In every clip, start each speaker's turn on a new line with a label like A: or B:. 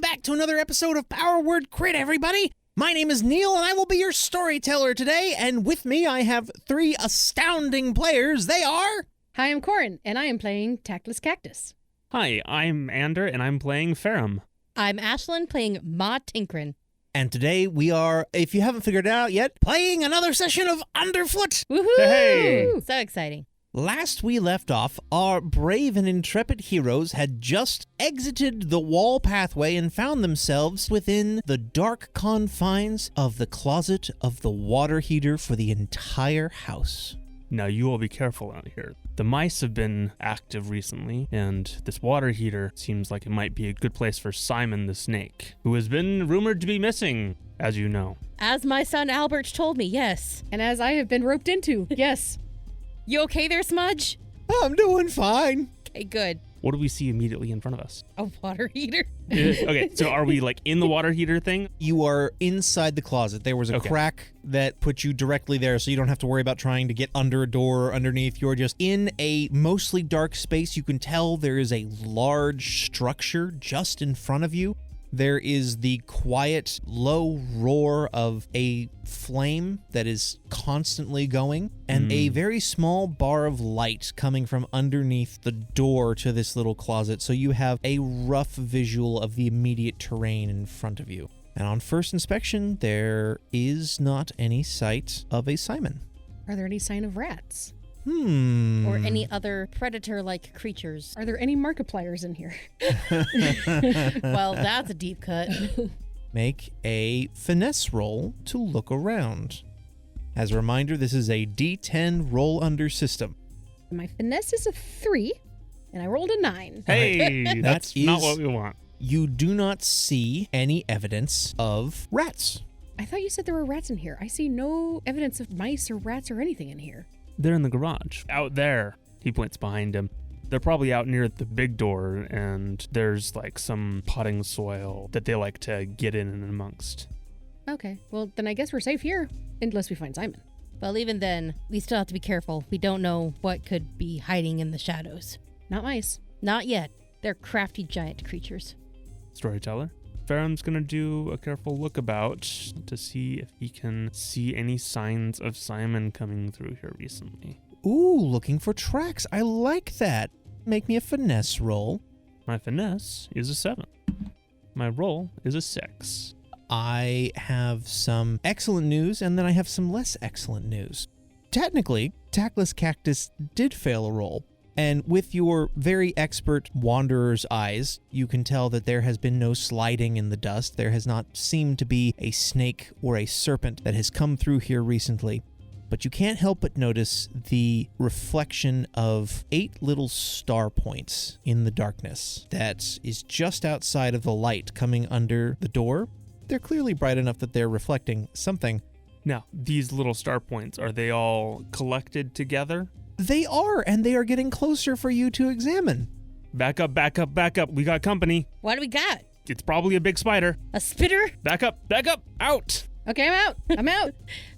A: back to another episode of Power Word Crit, everybody! My name is Neil, and I will be your storyteller today, and with me I have three astounding players. They are...
B: Hi, I'm Corin, and I am playing Tactless Cactus.
C: Hi, I'm Ander, and I'm playing Ferrum.
D: I'm Ashlyn, playing Ma Tinkrin.
A: And today we are, if you haven't figured it out yet, playing another session of Underfoot!
D: Woohoo!
C: Hey!
D: So exciting.
A: Last we left off, our brave and intrepid heroes had just exited the wall pathway and found themselves within the dark confines of the closet of the water heater for the entire house.
C: Now, you all be careful out here. The mice have been active recently, and this water heater seems like it might be a good place for Simon the Snake, who has been rumored to be missing, as you know.
D: As my son Albert told me, yes.
B: And as I have been roped into, yes.
D: You okay there, Smudge?
A: I'm doing fine.
D: Okay, good.
C: What do we see immediately in front of us?
D: A water heater?
C: Okay, so are we like in the water heater thing?
A: You are inside the closet. There was a crack that put you directly there, so you don't have to worry about trying to get under a door or underneath. You're just in a mostly dark space. You can tell there is a large structure just in front of you. There is the quiet, low roar of a flame that is constantly going, and a very small bar of light coming from underneath the door to this little closet, so you have a rough visual of the immediate terrain in front of you. And on first inspection, there is not any sight of a Simon.
B: Are there any sign of rats?
D: Or any other predator-like creatures?
B: Are there any Markipliers in here?
D: Well, that's a deep cut.
A: Make a finesse roll to look around. As a reminder, this is a D10 roll under system.
B: My finesse is a 3, and I rolled a 9.
C: Hey, that's not what we want.
A: You do not see any evidence of rats.
B: I thought you said there were rats in here. I see no evidence of mice or rats or anything in here.
C: They're in the garage. Out there. He points behind him. They're probably out near the big door, and there's like some potting soil that they like to get in and amongst.
B: Okay, well, then I guess we're safe here, unless we find Simon.
D: Well, even then, we still have to be careful. We don't know what could be hiding in the shadows.
B: Not mice.
D: Not yet. They're crafty giant creatures.
C: Storyteller. Ferrum's gonna do a careful look about to see if he can see any signs of Simon coming through here recently.
A: Ooh, looking for tracks. I like that. Make me a finesse roll.
C: My finesse is a 7. My roll is a 6.
A: I have some excellent news, and then I have some less excellent news. Technically, Tactless Cactus did fail a roll. And with your very expert wanderer's eyes, you can tell that there has been no sliding in the dust. There has not seemed to be a snake or a serpent that has come through here recently. But you can't help but notice the reflection of 8 little star points in the darkness that is just outside of the light coming under the door. They're clearly bright enough that they're reflecting something.
C: Now, these little star points, are they all collected together?
A: They are, and they are getting closer for you to examine.
C: Back up, back up, back up. We got company.
D: What do we got?
C: It's probably a big spider.
D: A spitter?
C: Back up, out.
B: Okay, I'm out. I'm out.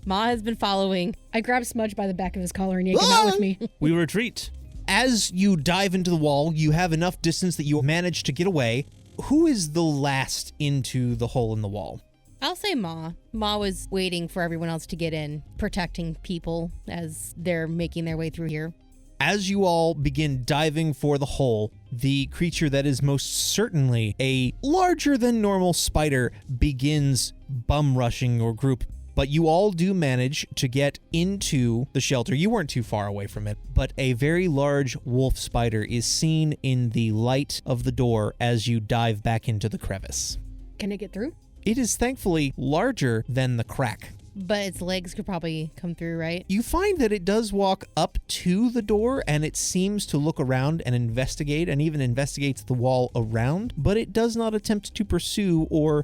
D: Ma has been following.
B: I grabbed Smudge by the back of his collar and yanked him out with me.
C: We retreat.
A: As you dive into the wall, you have enough distance that you manage to get away. Who is the last into the hole in the wall?
D: I'll say Ma. Ma was waiting for everyone else to get in, protecting people as they're making their way through here.
A: As you all begin diving for the hole, the creature that is most certainly a larger than normal spider begins bum rushing your group. But you all do manage to get into the shelter. You weren't too far away from it, but a very large wolf spider is seen in the light of the door as you dive back into the crevice.
B: Can it get through?
A: It is thankfully larger than the crack.
D: But its legs could probably come through, right?
A: You find that it does walk up to the door, and it seems to look around and investigate, and even investigates the wall around, but it does not attempt to pursue or,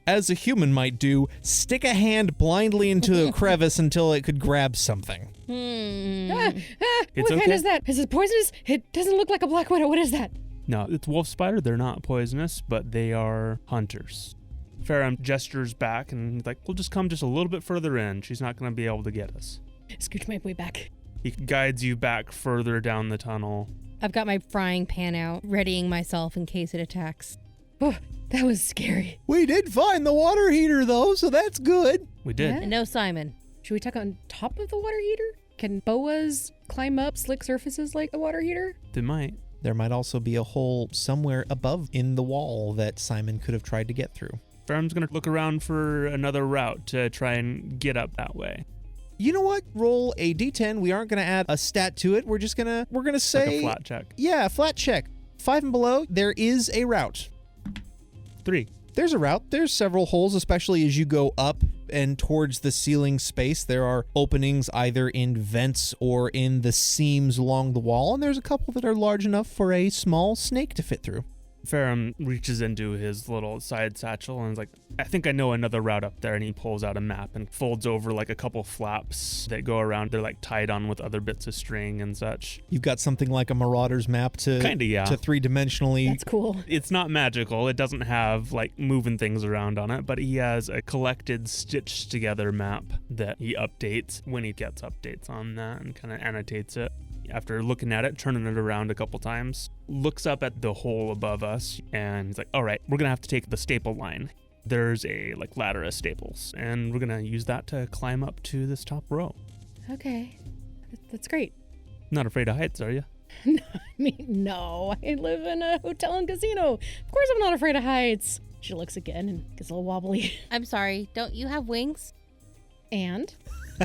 A: as a human might do, stick a hand blindly into a crevice until it could grab something.
B: What
C: okay.
B: kind is that? Is it poisonous? It doesn't look like a black widow. What is that?
C: No, it's wolf spider. They're not poisonous, but they are hunters. Ferrum gestures back and he's like, we'll just come just a little bit further in. She's not going to be able to get us.
B: Scooch my way back.
C: He guides you back further down the tunnel.
D: I've got my frying pan out, readying myself in case it attacks.
B: Oh, that was scary.
A: We did find the water heater, though, so that's good.
C: We did.
B: Yeah.
D: And no Simon.
B: Should we tuck on top of the water heater? Can boas climb up slick surfaces like the water heater?
C: They might.
A: There might also be a hole somewhere above in the wall that Simon could have tried to get through.
C: Faram's going to look around for another route to try and get up that way.
A: You know what? Roll a d10. We aren't going to add a stat to it. We're going to say...
C: Like a flat check.
A: Yeah, flat check. 5 and below, there is a route.
C: 3.
A: There's a route. There's several holes, especially as you go up and towards the ceiling space. There are openings either in vents or in the seams along the wall, and there's a couple that are large enough for a small snake to fit through.
C: Faram reaches into his little side satchel and is like, I think I know another route up there. And he pulls out a map and folds over like a couple flaps that go around. They're like tied on with other bits of string and such.
A: You've got something like a Marauder's map to
C: Kinda, yeah.
A: to three-dimensionally.
B: That's cool.
C: It's not magical. It doesn't have like moving things around on it, but he has a collected, stitched together map that he updates when he gets updates on that and kind of annotates it. After looking at it, turning it around a couple times, looks up at the hole above us and he's like, all right, we're going to have to take the staple line. There's a like ladder of staples and we're going to use that to climb up to this top row.
B: Okay. That's great.
C: Not afraid of heights, are you?
B: I mean, no. I live in a hotel and casino. Of course I'm not afraid of heights. She looks again and gets a little wobbly.
D: I'm sorry, don't you have wings?
B: And?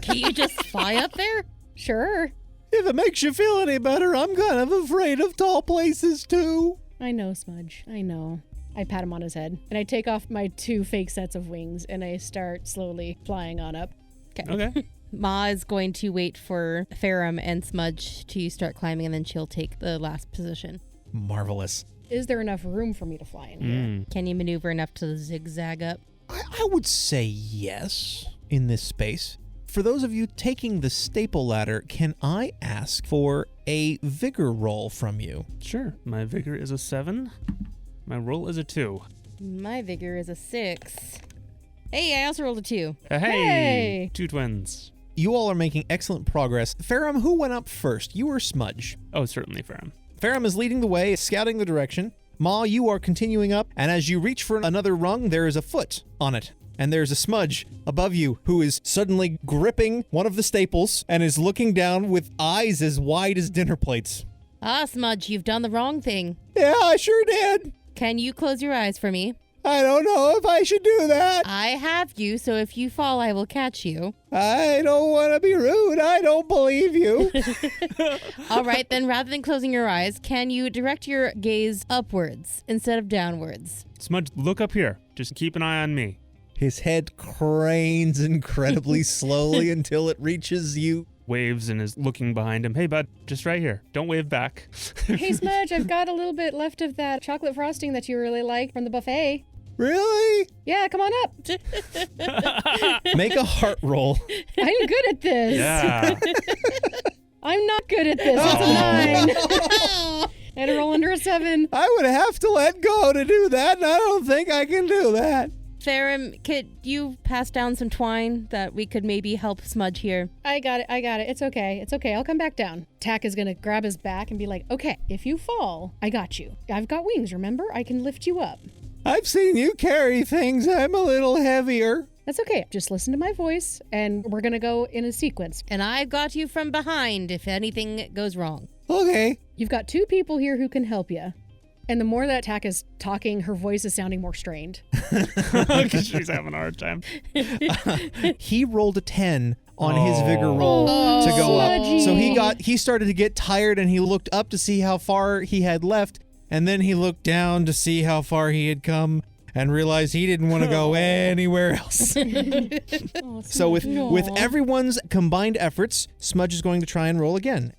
D: Can you just fly up there?
B: Sure.
A: If it makes you feel any better, I'm kind of afraid of tall places, too.
B: I know, Smudge. I know. I pat him on his head, and I take off my 2 fake sets of wings, and I start slowly flying on up.
C: Okay.
D: Ma is going to wait for Faram and Smudge to start climbing, and then she'll take the last position.
A: Marvelous.
B: Is there enough room for me to fly in here?
D: Can you maneuver enough to zigzag up?
A: I would say yes in this space. For those of you taking the staple ladder, can I ask for a vigor roll from you?
C: Sure. My vigor is a 7. My roll is a 2.
D: My vigor is a 6. Hey, I also rolled a 2.
C: Hey! 2 twins.
A: You all are making excellent progress. Faram, who went up first? You or Smudge?
C: Oh, certainly, Faram.
A: Faram is leading the way, scouting the direction. Ma, you are continuing up, and as you reach for another rung, there is a foot on it. And there's a Smudge above you who is suddenly gripping one of the staples and is looking down with eyes as wide as dinner plates.
D: Ah, Smudge, you've done the wrong thing.
A: Yeah, I sure did.
D: Can you close your eyes for me?
A: I don't know if I should do that.
D: I have you, so if you fall, I will catch you.
A: I don't want to be rude. I don't believe you.
D: All right, then rather than closing your eyes, can you direct your gaze upwards instead of downwards?
C: Smudge, look up here. Just keep an eye on me.
A: His head cranes incredibly slowly until it reaches you.
C: Waves and is looking behind him. Hey, bud, just right here. Don't wave back.
B: Hey, Smudge, I've got a little bit left of that chocolate frosting that you really like from the buffet.
A: Really?
B: Yeah, come on up.
A: Make a heart roll.
B: I'm good at this.
C: Yeah.
B: I'm not good at this. It's a 9. I had to roll under a 7.
A: I would have to let go to do that, and I don't think I can do that.
D: Faram, could you pass down some twine that we could maybe help Smudge here?
B: I got it. It's okay. I'll come back down. Tack is gonna grab his back and be like, okay, if you fall, I got you. I've got wings, remember? I can lift you up.
A: I've seen you carry things. I'm a little heavier.
B: That's okay. Just listen to my voice, and we're gonna go in a sequence.
D: And I've got you from behind if anything goes wrong.
A: Okay.
B: You've got 2 people here who can help you. And the more that Tack is talking, her voice is sounding more strained.
C: Because she's having a hard time.
A: He rolled a 10 on his vigor roll to go up. So he started to get tired, and he looked up to see how far he had left, and then he looked down to see how far he had come and realized he didn't want to go anywhere else. So with everyone's combined efforts, Smudge is going to try and roll again.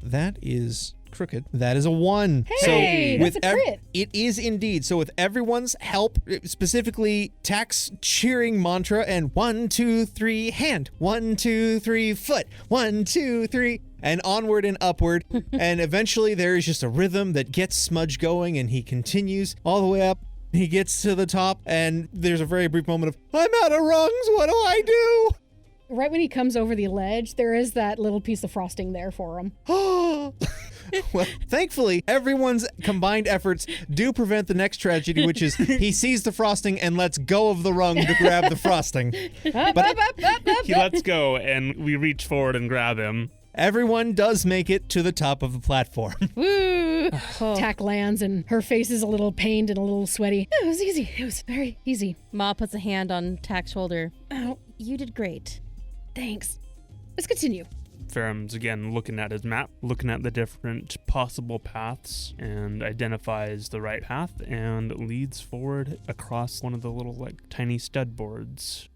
A: That is crooked. That is a 1.
B: Hey,
A: so
B: that's a crit.
A: It is indeed. So with everyone's help, specifically Tack's cheering mantra and 1, 2, 3 hand, 1, 2, 3 foot, 1, 2, 3, and onward and upward. And eventually there is just a rhythm that gets Smudge going, and he continues all the way up. He gets to the top, and there's a very brief moment of, I'm out of rungs, what do I do?
B: Right when he comes over the ledge, there is that little piece of frosting there for him.
A: Well, thankfully, everyone's combined efforts do prevent the next tragedy, which is he sees the frosting and lets go of the rung to grab the frosting. But
C: He lets go, and we reach forward and grab him.
A: everyone does make it to the top of the platform.
B: Woo! Tack lands and her face is a little pained and a little sweaty. It was easy. It was very easy.
D: Ma puts a hand on Tack's shoulder.
B: Oh,
D: You did great.
B: thanks. Let's continue.
C: Faram's again looking at his map, looking at the different possible paths, and identifies the right path and leads forward across one of the little tiny stud boards.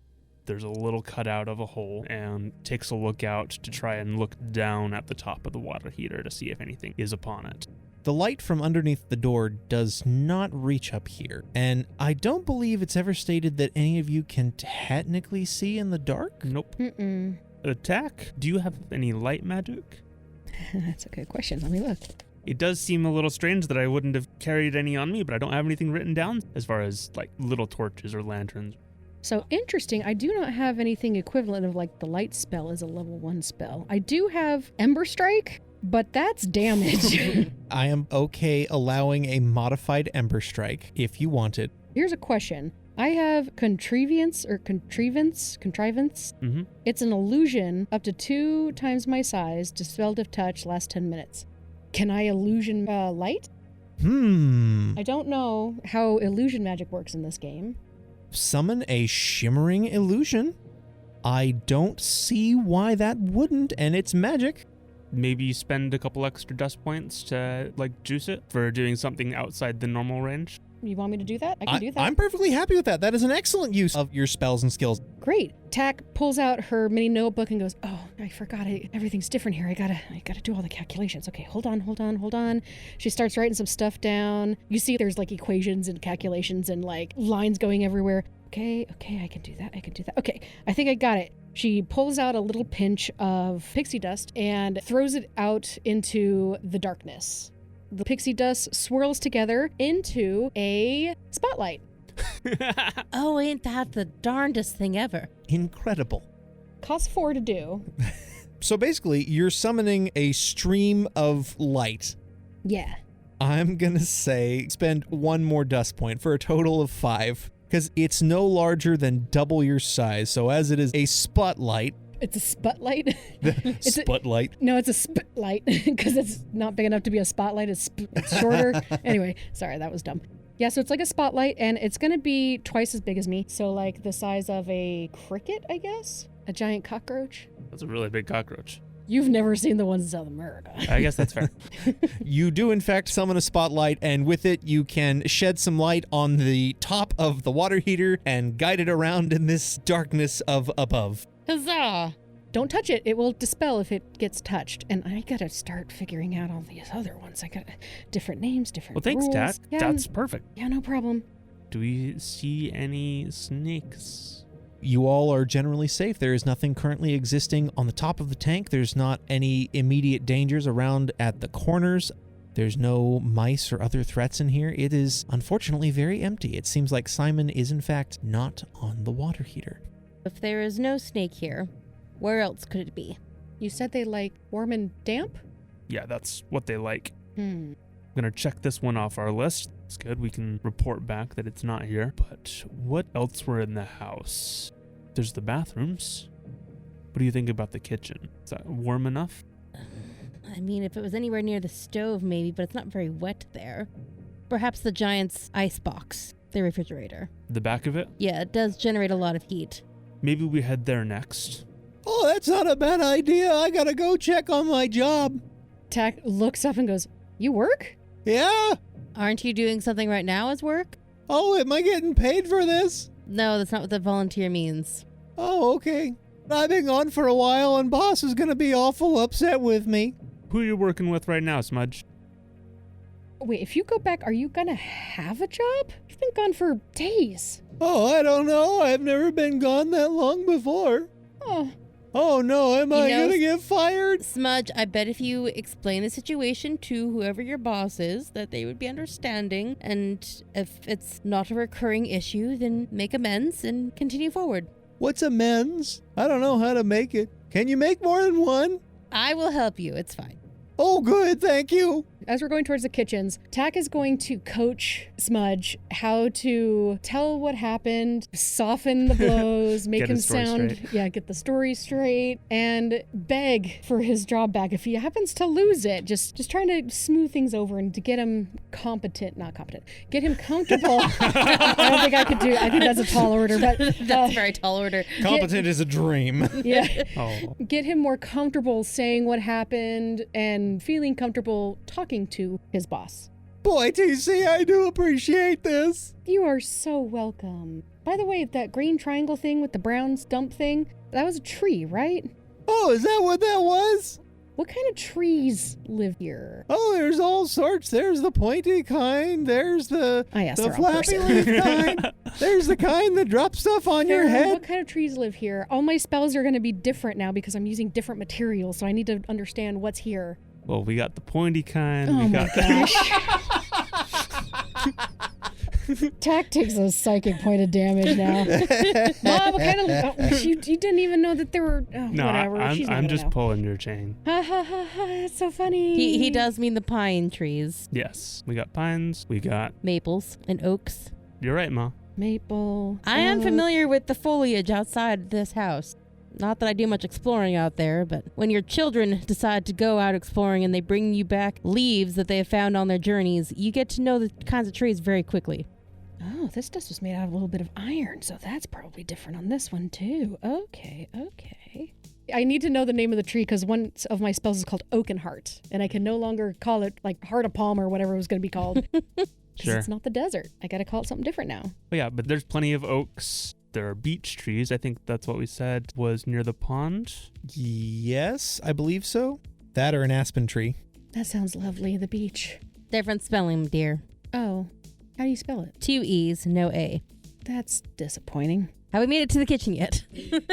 C: There's a little cutout of a hole, and takes a look out to try and look down at the top of the water heater to see if anything is upon it.
A: The light from underneath the door does not reach up here, and I don't believe it's ever stated that any of you can technically see in the dark.
C: Nope.
B: Mm-mm.
C: Attack, do you have any light magic?
B: That's a good question. Let me look.
C: It does seem a little strange that I wouldn't have carried any on me, but I don't have anything written down as far as little torches or lanterns.
B: So interesting. I do not have anything equivalent of the light spell as a level 1 spell. I do have Ember Strike, but that's damage.
A: I am okay allowing a modified Ember Strike if you want it.
B: Here's a question. I have Contrivance.
C: Mm-hmm.
B: It's an illusion up to 2 times my size, dispelled if touch, lasts 10 minutes. Can I illusion light? I don't know how illusion magic works in this game.
A: Summon a shimmering illusion. I don't see why that wouldn't, and it's magic.
C: Maybe you spend a couple extra dust points to juice it for doing something outside the normal range.
B: You want me to do that? I can do that.
A: I'm perfectly happy with that. That is an excellent use of your spells and skills.
B: Great. Tack pulls out her mini notebook and goes, "Oh, I forgot it. Everything's different here. I gotta do all the calculations. Okay, hold on. She starts writing some stuff down. You see there's equations and calculations and lines going everywhere. Okay, I can do that. Okay, I think I got it. She pulls out a little pinch of pixie dust and throws it out into the darkness. The pixie dust swirls together into a spotlight.
D: Oh, ain't that the darndest thing ever?
A: Incredible.
B: Costs 4 to do.
A: So basically, you're summoning a stream of light.
B: Yeah.
A: I'm gonna say spend 1 more dust point for a total of 5, because it's no larger than double your size. So as it is a spotlight.
B: It's a spotlight.
A: Spotlight.
B: No, it's a spotlight because it's not big enough to be a spotlight. It's shorter. Anyway, sorry, that was dumb. Yeah, so it's like a spotlight, and it's going to be twice as big as me. So the size of a cricket, I guess? A giant cockroach?
C: That's a really big cockroach.
B: You've never seen the ones in South America.
C: I guess that's fair.
A: You do, in fact, summon a spotlight, and with it, you can shed some light on the top of the water heater and guide it around in this darkness of above.
D: Huzzah!
B: Don't touch it. It will dispel if it gets touched. And I gotta start figuring out all these other ones. I got different names, different
C: Well, thanks,
B: rules.
C: Dad.
B: Yeah,
C: That's perfect.
B: yeah, no problem.
C: Do we see any snakes?
A: You all are generally safe. There is nothing currently existing on the top of the tank. There's not any immediate dangers around at the corners. There's no mice or other threats in here. It is unfortunately very empty. It seems like Simon is in fact not on the water heater.
D: If there is no snake here, where else could it be?
B: You said they like warm and damp?
C: Yeah, that's what they like.
B: Hmm.
C: I'm gonna check this one off our list. It's good. We can report back that it's not here. But what else were in the house? There's the bathrooms. What do you think about the kitchen? Is that warm enough?
D: I mean, if it was anywhere near the stove, maybe, but it's not very wet there. Perhaps the giant's ice box, the refrigerator.
C: The back of it?
D: Yeah, it does generate a lot of heat.
C: Maybe we head there next.
A: Oh, that's not a bad idea. I gotta go check on my job.
B: Tack looks up and goes, "You work?"
A: Yeah?
D: Aren't you doing something right now as work?
A: Oh, am I getting paid for this?
D: No, that's not what the volunteer means.
A: Oh, okay. I've been gone for a while, and boss is gonna be awful upset with me.
C: Who are you working with right now, Smudge?
B: Wait, if you go back, are you gonna have a job? You've been gone for days.
A: Oh, I don't know. I've never been gone that long before. Oh no, am I gonna get fired?
D: Smudge, I bet if you explain the situation to whoever your boss is, that they would be understanding. And if it's not a recurring issue, then make amends and continue forward.
A: What's amends? I don't know how to make it. Can you make more than one?
D: I will help you. It's fine.
A: Oh, good, thank you.
B: As we're going towards the kitchens, Tack is going to coach Smudge how to tell what happened, soften the blows, make
C: Get
B: him
C: his story
B: sound,
C: straight.
B: get the story straight, and beg for his job back if he happens to lose it. Just trying to smooth things over and to get him get him comfortable. I don't think I could do. I think that's a tall order, but
D: That's a very tall order.
A: Competent is a dream.
B: yeah.
C: Oh.
B: Get him more comfortable saying what happened and feeling comfortable talking to his boss.
A: Boy, TC, I do appreciate this.
B: You are so welcome. By the way, that green triangle thing with the brown stump thing, that was a tree, right?
A: Oh, is that what that was?
B: What kind of trees live here?
A: Oh, there's all sorts. There's the pointy kind. There's the
B: I asked
A: the
B: the wrong
A: flappy
B: person.
A: leaf kind. There's the kind that drops stuff on your
B: Farrah,
A: head.
B: what kind of trees live here? All my spells are going to be different now because I'm using different materials, so I need to understand what's here.
C: Well, we got the pointy kind.
B: Oh
C: we
B: my
C: got
B: gosh. Tack takes a psychic point of damage now. Mom, what kind of... you didn't even know that there were... Oh,
C: No,
B: whatever. She's not
C: I'm
B: gonna
C: just
B: know.
C: pulling your chain.
B: Ha ha ha ha, that's so funny.
D: He does mean the pine trees,
C: Yes, we got pines. We got.
D: maples, and oaks.
C: You're right, Ma.
B: Maple.
D: I am
B: oak.
D: familiar with the foliage outside this house. Not that I do much exploring out there, but when your children decide to go out exploring and they bring you back leaves that they have found on their journeys, you get to know the kinds of trees very quickly.
B: Oh, this dust was made out of a little bit of iron, so that's probably different on this one too. Okay. I need to know the name of the tree because one of my spells is called Oakenheart, and I can no longer call it like Heart of Palm or whatever it was going to be called. Because
C: Sure.
B: it's not the desert. I got to call it something different now.
C: But yeah, but there's plenty of oaks. There are beech trees. I think that's what we said was near the pond.
A: Yes, I believe so. That or an aspen tree.
B: That sounds lovely. The beach.
D: Different spelling, dear.
B: Oh, how do you spell it?
D: 2 E's, no A.
B: That's disappointing.
D: Have we made it to the kitchen yet?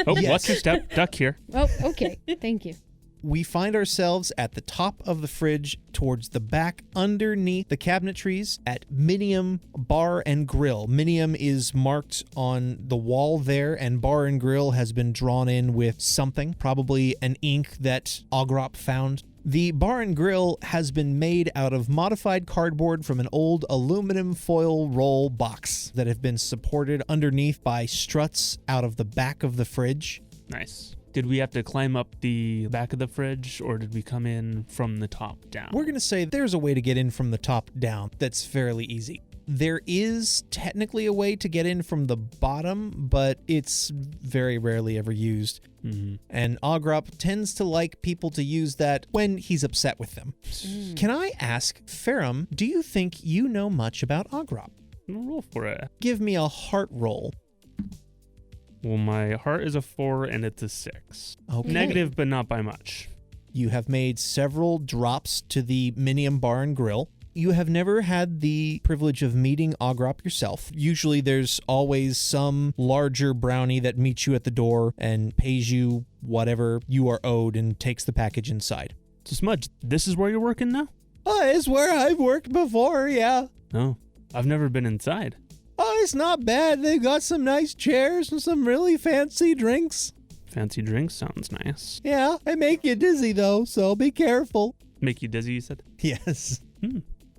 C: Oh,
A: Yes.
C: watch your step. Duck here.
B: Oh, okay. Thank you.
A: We find ourselves at the top of the fridge towards the back underneath the cabinetries at Minium Bar and Grill. Minium is marked on the wall there, and Bar and Grill has been drawn in with something, probably an ink that Ogrop found. The Bar and Grill has been made out of modified cardboard from an old aluminum foil roll box that have been supported underneath by struts out of the back of the fridge.
C: Nice. Did we have to climb up the back of the fridge, or did we come in from the top down?
A: We're going to say there's a way to get in from the top down that's fairly easy. There is technically a way to get in from the bottom, but it's very rarely ever used.
C: Mm-hmm.
A: And Ogrop tends to like people to use that when he's upset with them. Can I ask, Ferrum, do you think you know much about Ogrop?
C: Roll for it.
A: Give me a heart roll.
C: Well, my heart is a 4 and it's a 6.
A: Okay.
C: Negative, but not by much.
A: You have made several drops to the Minium Bar and Grill. You have never had the privilege of meeting Ogrop yourself. Usually there's always some larger brownie that meets you at the door and pays you whatever you are owed and takes the package inside.
C: So, Smudge, this is where you're working now?
A: Oh, it's where I've worked before, yeah.
C: Oh, I've never been inside.
A: Oh, it's not bad. They've got some nice chairs and some really fancy drinks.
C: Fancy drinks sounds nice.
A: Yeah, they make you dizzy though, so be careful.
C: Make you dizzy, you said?
A: Yes.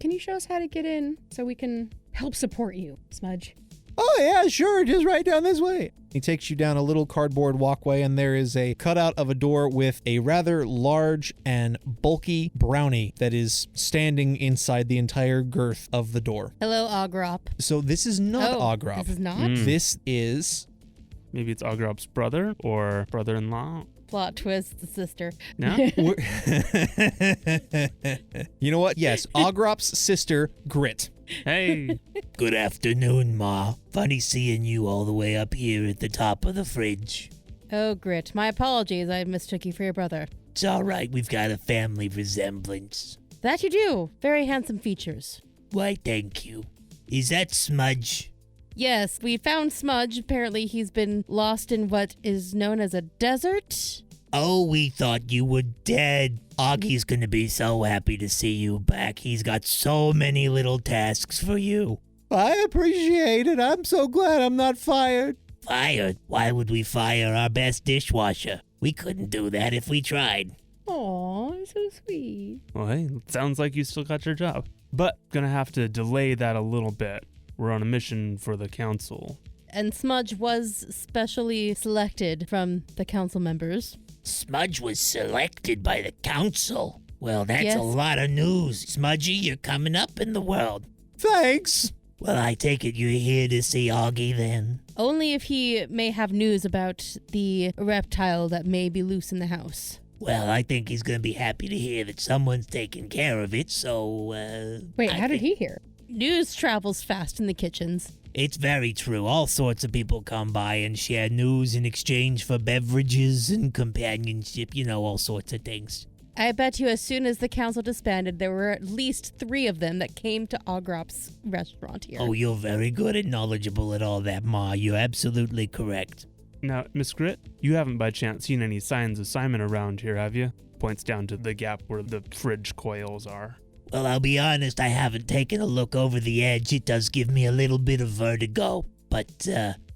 B: Can you show us how to get in so we can help support you, Smudge?
A: Oh, yeah, sure. Just right down this way. He takes you down a little cardboard walkway, and there is a cutout of a door with a rather large and bulky brownie that is standing inside the entire girth of the door.
D: Hello, Ogrop.
A: So this is not Ogrop.
D: This is not?
A: This is...
C: Maybe it's Ogrop's brother or brother-in-law.
D: Plot twist, the sister.
C: No?
A: You know what? Yes, Ogrop's sister, Grit.
C: Hey.
E: Good afternoon, Ma. Funny seeing you all the way up here at the top of the fridge.
D: Oh, Grit. My apologies. I mistook you for your brother.
E: It's all right, we've got a family resemblance.
D: That you do. Very handsome features.
E: Why, thank you. Is that Smudge?
D: Yes, we found Smudge. Apparently he's been lost in what is known as a desert.
E: Oh, we thought you were dead. Augie's gonna be so happy to see you back. He's got so many little tasks for you.
A: I appreciate it. I'm so glad I'm not fired.
E: Fired? Why would we fire our best dishwasher? We couldn't do that if we tried.
B: Aw, so sweet.
C: Well, hey, it sounds like you still got your job. But gonna have to delay that a little bit. We're on a mission for the council.
D: And Smudge was specially selected from the council members.
E: Smudge was selected by the council. Well, that's
D: Yes.
E: a lot of news. Smudgy, you're coming up in the world.
A: Thanks.
E: Well, I take it you're here to see Augie then?
D: Only if he may have news about the reptile that may be loose in the house.
E: Well, I think he's going to be happy to hear that someone's taking care of it, so,
B: Wait,
E: I
B: how did
E: think-
B: he hear?
D: News travels fast in the kitchens.
E: It's very true. All sorts of people come by and share news in exchange for beverages and companionship, all sorts of things.
D: I bet you as soon as the council disbanded, there were at least 3 of them that came to Ogrop's restaurant here.
E: Oh, you're very good and knowledgeable at all that, Ma. You're absolutely correct.
C: Now, Miss Grit, you haven't by chance seen any signs of Simon around here, have you? Points down to the gap where the fridge coils are.
E: Well, I'll be honest, I haven't taken a look over the edge. It does give me a little bit of vertigo. But,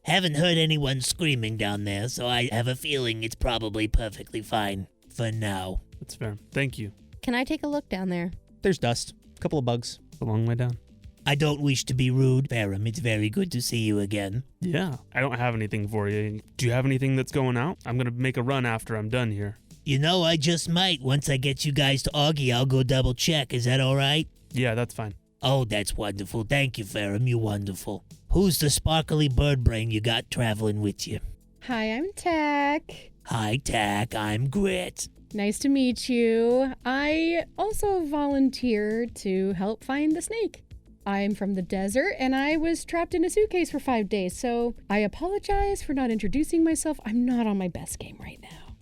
E: haven't heard anyone screaming down there, so I have a feeling it's probably perfectly fine for now.
C: That's fair. Thank you.
D: Can I take a look down there?
A: There's dust. A couple of bugs.
C: It's a long way down.
E: I don't wish to be rude, Ferrum. It's very good to see you again.
C: Yeah. I don't have anything for you. Do you have anything that's going out? I'm gonna make a run after I'm done here.
E: I just might. Once I get you guys to Augie, I'll go double check. Is that all right?
C: Yeah, that's fine.
E: Oh, that's wonderful. Thank you, Ferrum. You're wonderful. Who's the sparkly bird brain you got traveling with you?
B: Hi, I'm Tack.
E: Hi, Tack. I'm Grit.
B: Nice to meet you. I also volunteered to help find the snake. I'm from the desert and I was trapped in a suitcase for 5 days, so I apologize for not introducing myself. I'm not on my best game right now.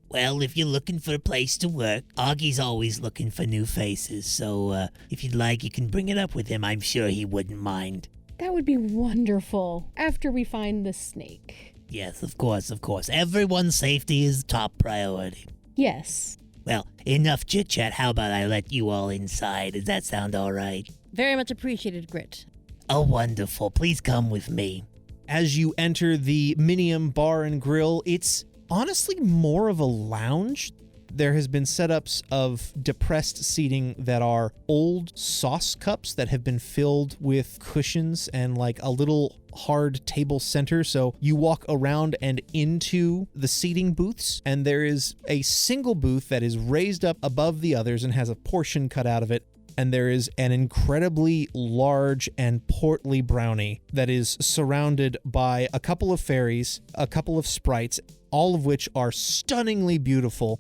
E: Well, if you're looking for a place to work, Augie's always looking for new faces, so if you'd like, you can bring it up with him. I'm sure he wouldn't mind.
B: That would be wonderful after we find the snake.
E: Yes, of course. Everyone's safety is top priority.
B: Yes.
E: Well, enough chit-chat. How about I let you all inside? Does that sound all right?
D: Very much appreciated, Grit.
E: Oh, wonderful. Please come with me.
A: As you enter the Minium Bar and Grill, it's honestly more of a lounge. There has been setups of depressed seating that are old sauce cups that have been filled with cushions and like a little hard table center. So you walk around and into the seating booths, and there is a single booth that is raised up above the others and has a portion cut out of it. And there is an incredibly large and portly brownie that is surrounded by a couple of fairies, a couple of sprites, all of which are stunningly beautiful.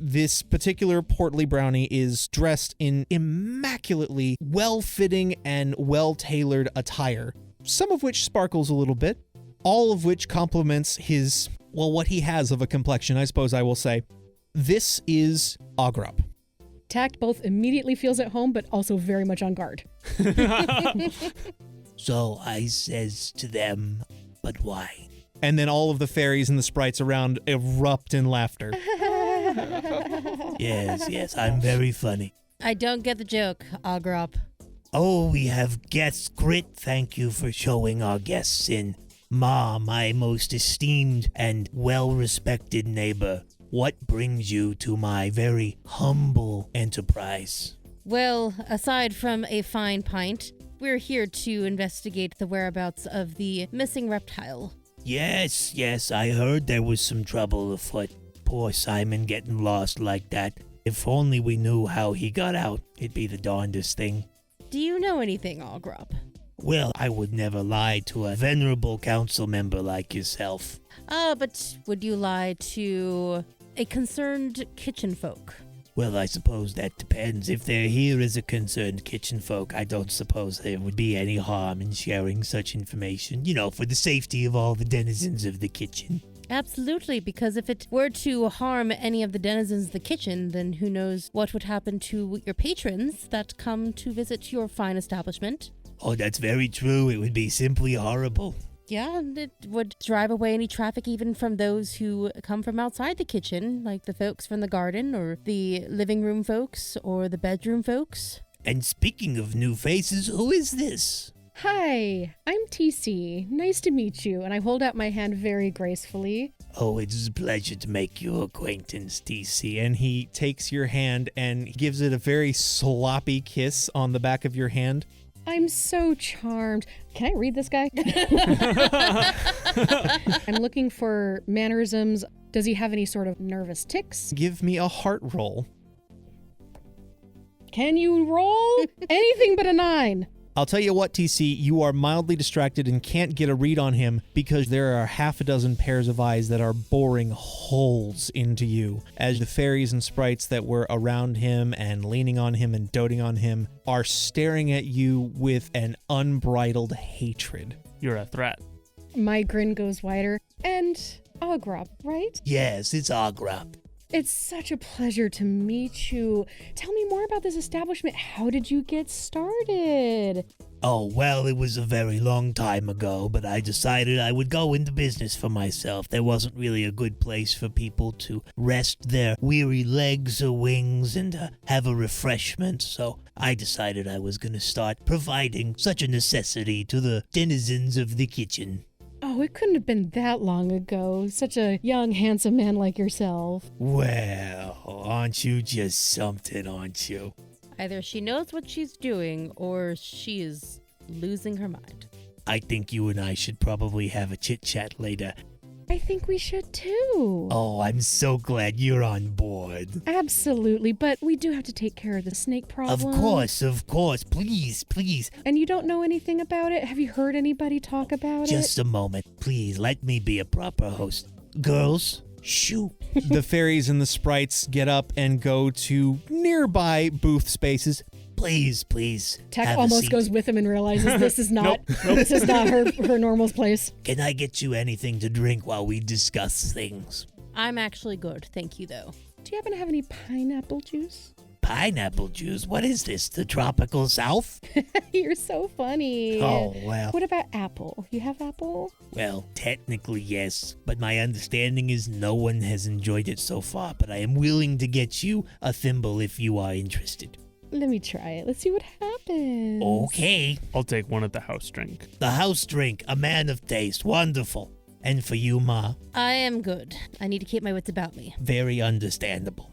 A: This particular portly brownie is dressed in immaculately well-fitting and well-tailored attire, some of which sparkles a little bit, all of which complements his, what he has of a complexion, I suppose I will say. This is Ogrop.
B: Tact both immediately feels at home, but also very much on guard.
E: So I says to them, but why?
A: And then all of the fairies and the sprites around erupt in laughter.
E: Yes, I'm very funny.
D: I don't get the joke, Ogrop.
E: Oh, we have guests. Grit, thank you for showing our guests in. Ma, my most esteemed and well-respected neighbor, what brings you to my very humble enterprise?
D: Well, aside from a fine pint, we're here to investigate the whereabouts of the missing reptile.
E: Yes, I heard there was some trouble afoot. Poor Simon getting lost like that. If only we knew how he got out, it'd be the darndest thing.
D: Do you know anything, Ogrop?
E: Well, I would never lie to a venerable council member like yourself.
D: But would you lie to a concerned kitchen folk?
E: Well, I suppose that depends. If they're here as a concerned kitchen folk, I don't suppose there would be any harm in sharing such information, for the safety of all the denizens of the kitchen.
D: Absolutely, because if it were to harm any of the denizens of the kitchen, then who knows what would happen to your patrons that come to visit your fine establishment.
E: Oh, that's very true. It would be simply horrible.
D: Yeah, and it would drive away any traffic even from those who come from outside the kitchen, like the folks from the garden, or the living room folks, or the bedroom folks.
E: And speaking of new faces, who is this?
B: Hi, I'm TC. Nice to meet you. And I hold out my hand very gracefully.
E: Oh, it's a pleasure to make your acquaintance, TC.
A: And he takes your hand and gives it a very sloppy kiss on the back of your hand.
B: I'm so charmed. Can I read this guy? I'm looking for mannerisms. Does he have any sort of nervous tics?
A: Give me a heart roll.
B: Can you roll? Anything but a 9.
A: I'll tell you what, TC, you are mildly distracted and can't get a read on him because there are half a dozen pairs of eyes that are boring holes into you as the fairies and sprites that were around him and leaning on him and doting on him are staring at you with an unbridled hatred.
C: You're a threat.
B: My grin goes wider. And Agrop, right?
E: Yes, it's Agrop.
B: It's such a pleasure to meet you. Tell me more about this establishment. How did you get started?
E: Oh, well, it was a very long time ago, but I decided I would go into business for myself. There wasn't really a good place for people to rest their weary legs or wings and have a refreshment, so I decided I was going to start providing such a necessity to the denizens of the kitchen.
B: Oh, it couldn't have been that long ago. Such a young, handsome man like yourself.
E: Well, aren't you just something, aren't you?
D: Either she knows what she's doing or she is losing her mind.
E: I think you and I should probably have a chit-chat later.
B: I think we should too.
E: Oh, I'm so glad you're on board.
B: Absolutely, but we do have to take care of the snake problem.
E: Of course. Please.
B: And you don't know anything about it? Have you heard anybody talk about
E: Just a moment. Please, let me be a proper host. Girls, shoot.
A: The fairies and the sprites get up and go to nearby booth spaces.
E: Please.
B: Tech
E: have a
B: almost
E: seat.
B: goes with him and realizes this is not this is not her normal place.
E: Can I get you anything to drink while we discuss things?
D: I'm actually good, thank you though.
B: Do you happen to have any pineapple juice?
E: Pineapple juice? What is this, the tropical south?
B: You're so funny.
E: Oh, well.
B: What about apple? You have apple?
E: Well, technically yes, but my understanding is no one has enjoyed it so far, but I am willing to get you a thimble if you are interested.
B: Let me try it. Let's see what happens.
E: Okay.
C: I'll take one at the house drink.
E: The house drink, a man of taste, wonderful. And for you, Ma,
D: I am good. I need to keep my wits about me.
E: very understandable.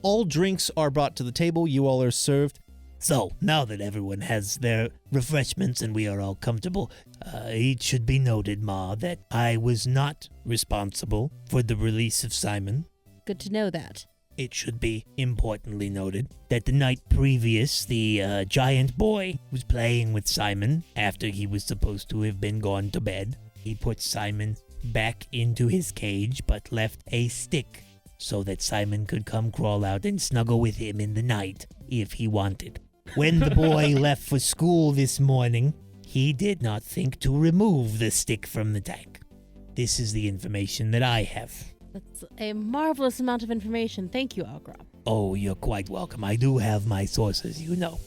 A: All drinks are brought to the table. You all are served.
E: So, now that everyone has their refreshments and we are all comfortable, it should be noted, Ma, that I was not responsible for the release of Simon.
D: Good to know that.
E: It should be importantly noted that the night previous, the giant boy was playing with Simon after he was supposed to have been gone to bed. He put Simon back into his cage but left a stick so that Simon could come crawl out and snuggle with him in the night if he wanted. When the boy left for school this morning, he did not think to remove the stick from the tank. This is the information that I have.
D: That's a marvelous amount of information. Thank you, Agrop.
E: Oh, you're quite welcome. I do have my sources, you know.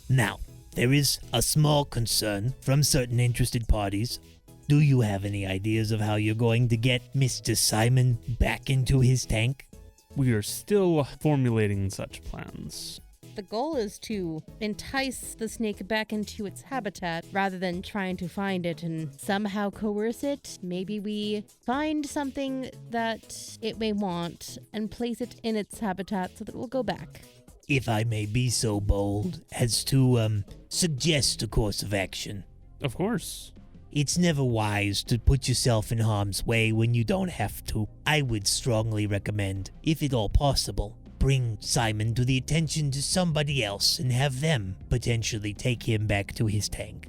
E: Now, there is a small concern from certain interested parties. Do you have any ideas of how you're going to get Mr. Simon back into his tank?
C: We are still formulating such plans.
D: The goal is to entice the snake back into its habitat rather than trying to find it and somehow coerce it. Maybe we find something that it may want and place it in its habitat so that it will go back.
E: If I may be so bold as to suggest a course of action.
C: Of course.
E: It's never wise to put yourself in harm's way when you don't have to. I would strongly recommend, if at all possible, bring Simon to the attention to somebody else and have them potentially take him back to his tank.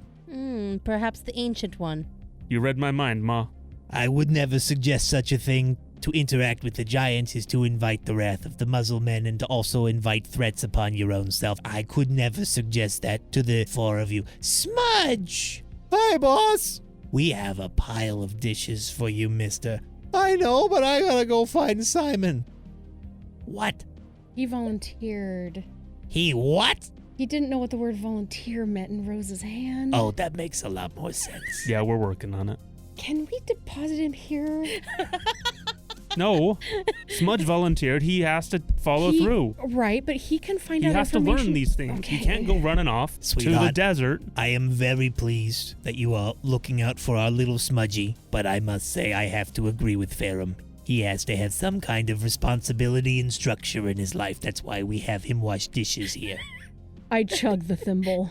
D: Perhaps the ancient one.
C: You read my mind, Ma.
E: I would never suggest such a thing. To interact with the giants is to invite the wrath of the muzzle men and to also invite threats upon your own self. I could never suggest that to the four of you. Smudge!
A: Hi, boss.
E: We have a pile of dishes for you, mister.
A: I know, but I gotta go find Simon.
E: What?
B: He volunteered.
E: He what?
B: He didn't know what the word volunteer meant in Rose's hand.
E: Oh, that makes a lot more sense.
C: Yeah, we're working on it.
B: Can we deposit him here?
C: No, Smudge volunteered. He has to follow through.
B: Right, but he can find
C: He
B: out
C: has to
B: information.
C: learn these things.
B: Okay.
C: He can't go running off to the
E: Sweetheart.
C: desert.
E: I am very pleased that you are looking out for our little Smudgy, but I must say I have to agree with Ferrum. He has to have some kind of responsibility and structure in his life. That's why we have him wash dishes here.
B: I chug the thimble.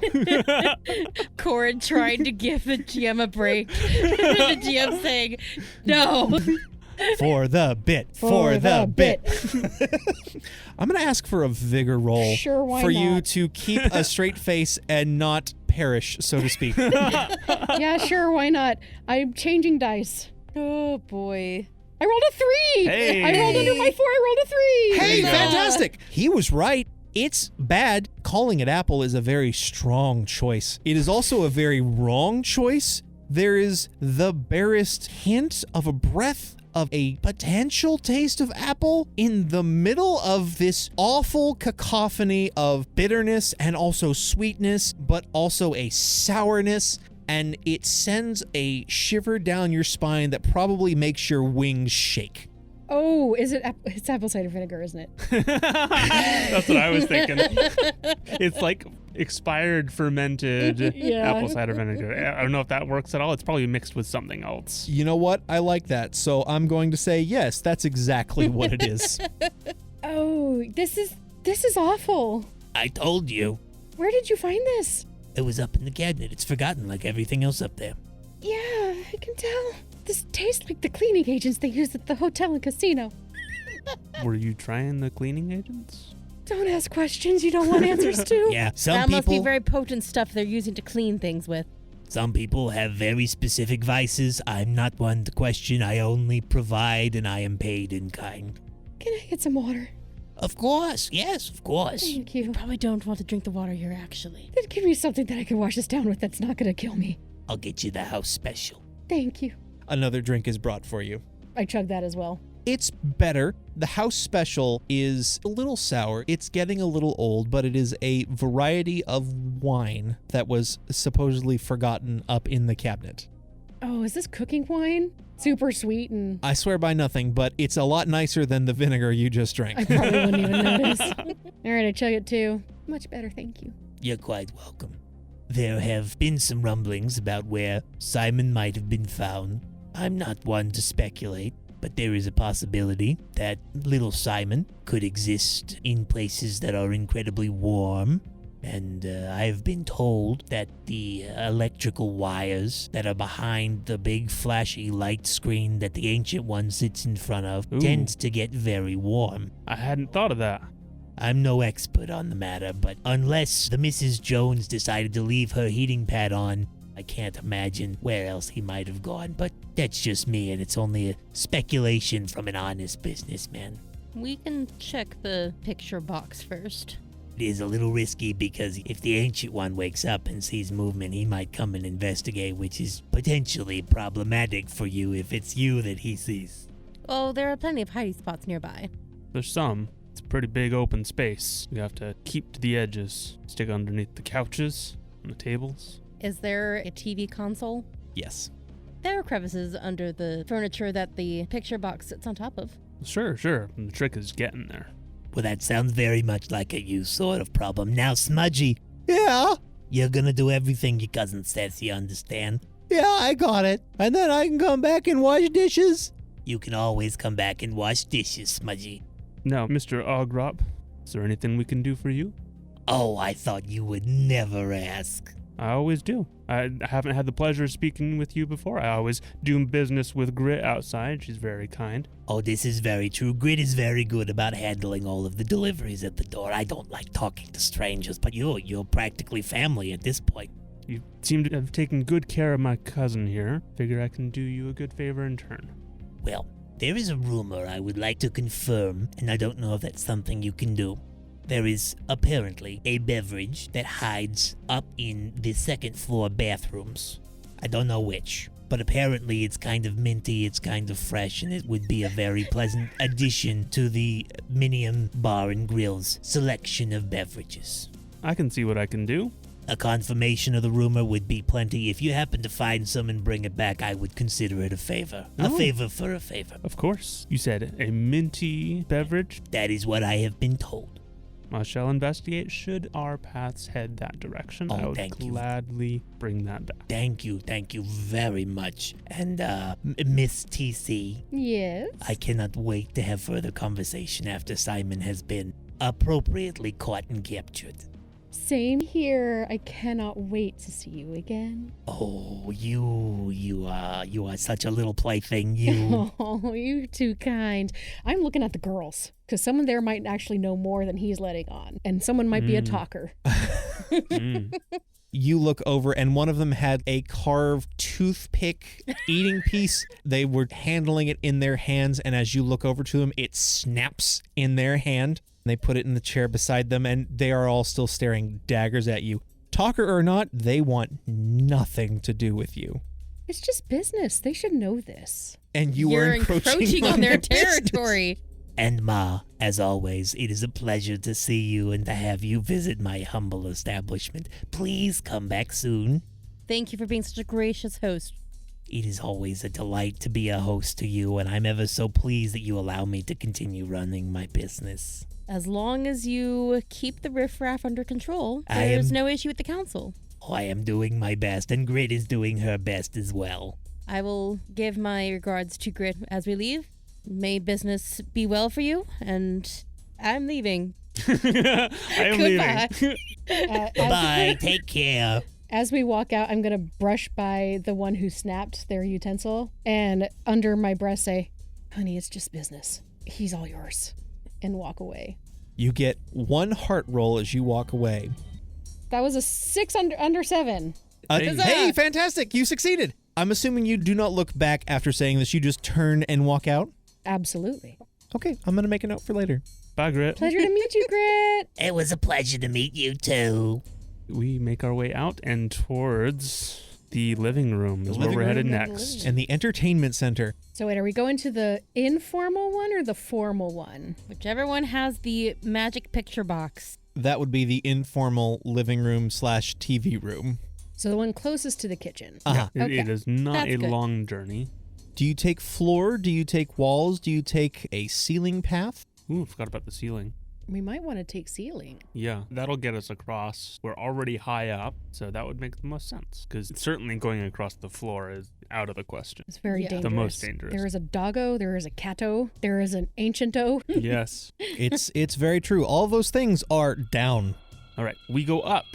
D: Corin trying to give the GM a break. The GM saying, no.
A: For the bit. For the bit. I'm going to ask for a vigor roll
B: Sure, why
A: for you
B: not?
A: to keep a straight face and not perish, so to speak.
B: Yeah, sure, why not? I'm changing dice.
D: Oh, boy.
B: I rolled a 3.
C: Hey.
B: I rolled under my 4. I rolled a 3.
A: Hey,
D: No.
A: fantastic. He was right. It's bad. Calling it apple is a very strong choice. It is also a very wrong choice. There is the barest hint of a breath of a potential taste of apple in the middle of this awful cacophony of bitterness and also sweetness, but also a sourness. And it sends a shiver down your spine that probably makes your wings shake.
B: Oh, it's apple cider vinegar, isn't it?
C: That's what I was thinking. It's like expired fermented
B: Yeah.
C: apple cider vinegar. I don't know if that works at all. It's probably mixed with something else.
A: You know what? I like that. So I'm going to say yes, that's exactly what it is.
B: Oh, this is awful.
E: I told you.
B: Where did you find this?
E: It was up in the cabinet. It's forgotten like everything else up there.
B: Yeah, I can tell. This tastes like the cleaning agents they use at the hotel and casino.
C: Were you trying the cleaning agents?
B: Don't ask questions you don't want answers to.
E: Yeah,
D: That
E: some
D: must be
E: people
D: very potent stuff they're using to clean things with.
E: some people have very specific vices. I'm not one to question. I only provide and I am paid in kind.
B: Can I get some water?
E: Of course. Yes, of course.
B: Thank you.
D: Probably don't want to drink the water here, actually.
B: Then give me something that I can wash this down with that's not gonna kill me.
E: I'll get you the house special.
B: Thank you.
A: Another drink is brought for you.
B: I chug that as well.
A: It's better. The house special is a little sour. It's getting a little old, but it is a variety of wine that was supposedly forgotten up in the cabinet.
B: Oh, is this cooking wine? Super sweet and
A: I swear by nothing, but it's a lot nicer than the vinegar you just drank.
B: I probably wouldn't even notice. All right, I chug it too. Much better, thank you.
E: You're quite welcome. There have been some rumblings about where Simon might have been found. I'm not one to speculate, but there is a possibility that little Simon could exist in places that are incredibly warm. And I've been told that the electrical wires that are behind the big flashy light screen that the Ancient One sits in front of
C: Ooh.
E: tends to get very warm.
C: I hadn't thought of that.
E: I'm no expert on the matter, but unless the Mrs. Jones decided to leave her heating pad on, I can't imagine where else he might have gone. But that's just me, and it's only a speculation from an honest businessman.
D: We can check the picture box first.
E: It is a little risky because if the Ancient One wakes up and sees movement, he might come and investigate, which is potentially problematic for you if it's you that he sees.
D: Oh, there are plenty of hiding spots nearby.
C: There's some. It's a pretty big open space. You have to keep to the edges. Stick underneath the couches and the tables.
D: Is there a TV console?
A: Yes.
D: There are crevices under the furniture that the picture box sits on top of.
C: Sure. And the trick is getting there.
E: Well, that sounds very much like a you sort of problem. Now, Smudgy,
A: Yeah.
E: you're gonna do everything your cousin says, you understand?
A: Yeah, I got it. And then I can come back and wash dishes.
E: You can always come back and wash dishes, Smudgy.
C: Now, Mr. Ogrop, is there anything we can do for you?
E: Oh, I thought you would never ask.
C: I always do. I haven't had the pleasure of speaking with you before. I always do business with Grit outside. She's very kind.
E: Oh, this is very true. Grit is very good about handling all of the deliveries at the door. I don't like talking to strangers, but you're practically family at this point.
C: You seem to have taken good care of my cousin here. Figure I can do you a good favor in turn.
E: Well, there is a rumor I would like to confirm, and I don't know if that's something you can do. There is apparently a beverage that hides up in the second floor bathrooms. I don't know which, but apparently it's kind of minty, it's kind of fresh, and it would be a very pleasant addition to the Minium Bar and Grill's selection of beverages.
C: I can see what I can do.
E: A confirmation of the rumor would be plenty. If you happen to find some and bring it back, I would consider it a favor. A favor for a favor.
C: Of course. You said a minty beverage?
E: That is what I have been told.
C: I shall investigate should our paths head that direction.
E: Oh,
C: I would
E: thank you.
C: gladly bring that back.
E: Thank you very much. And, Miss TC,
B: Yes.
E: I cannot wait to have further conversation after Simon has been appropriately caught and captured.
B: Same here. I cannot wait to see you again.
E: Oh, you are such a little plaything, you.
B: Oh, you're too kind. I'm looking at the girls because someone there might actually know more than he's letting on, and someone might be a talker.
A: You look over, and one of them had a carved toothpick eating piece. They were handling it in their hands, and as you look over to them, it snaps in their hand. They put it in the chair beside them, and they are all still staring daggers at you. Talker or not, they want nothing to do with you.
B: It's just business. They should know this.
A: And you
D: You're
A: are encroaching
D: on their
A: business.
D: territory.
E: And Ma, as always, it is a pleasure to see you and to have you visit my humble establishment. Please come back soon.
D: Thank you for being such a gracious host.
E: It is always a delight to be a host to you, and I'm ever so pleased that you allow me to continue running my business.
D: As long as you keep the riffraff under control,
E: I
D: there's
E: am-
D: no issue with the council.
E: Oh, I am doing my best, and Grit is doing her best as well.
D: I will give my regards to Grit as we leave. May business be well for you, and I'm leaving.
C: I am
D: Goodbye.
C: leaving.
E: Bye, take care.
B: As we walk out, I'm going to brush by the one who snapped their utensil and under my breath say, honey, it's just business. He's all yours. And walk away.
A: You get one heart roll as you walk away.
B: That was a 6 under 7.
A: Hey, fantastic. You succeeded. I'm assuming you do not look back after saying this. You just turn and walk out?
B: Absolutely.
A: Okay, I'm going to make a note for later.
C: Bye, Grit.
B: Pleasure to meet you, Grit.
E: It was a pleasure to meet you, too.
C: We make our way out and towards the living room is where we're headed next.
A: And the entertainment center.
B: So wait, are we going to the informal one or the formal one?
D: Whichever one has the magic picture box.
A: That would be the informal living room / TV room.
B: So the one closest to the kitchen.
A: Uh-huh.
C: It
B: Okay.
C: is not
D: That's
C: a
D: good.
C: long journey.
A: Do you take floor? Do you take walls? Do you take a ceiling path?
C: Ooh, forgot about the ceiling.
B: We might want to take ceiling.
C: Yeah, that'll get us across. We're already high up, so that would make the most sense. Because certainly going across the floor is out of the question.
B: It's very
D: Yeah.
B: dangerous.
C: The most dangerous.
B: There is a doggo, there is a catto, there is an anciento.
C: Yes.
A: It's very true. All of those things are down.
C: All right, we go up.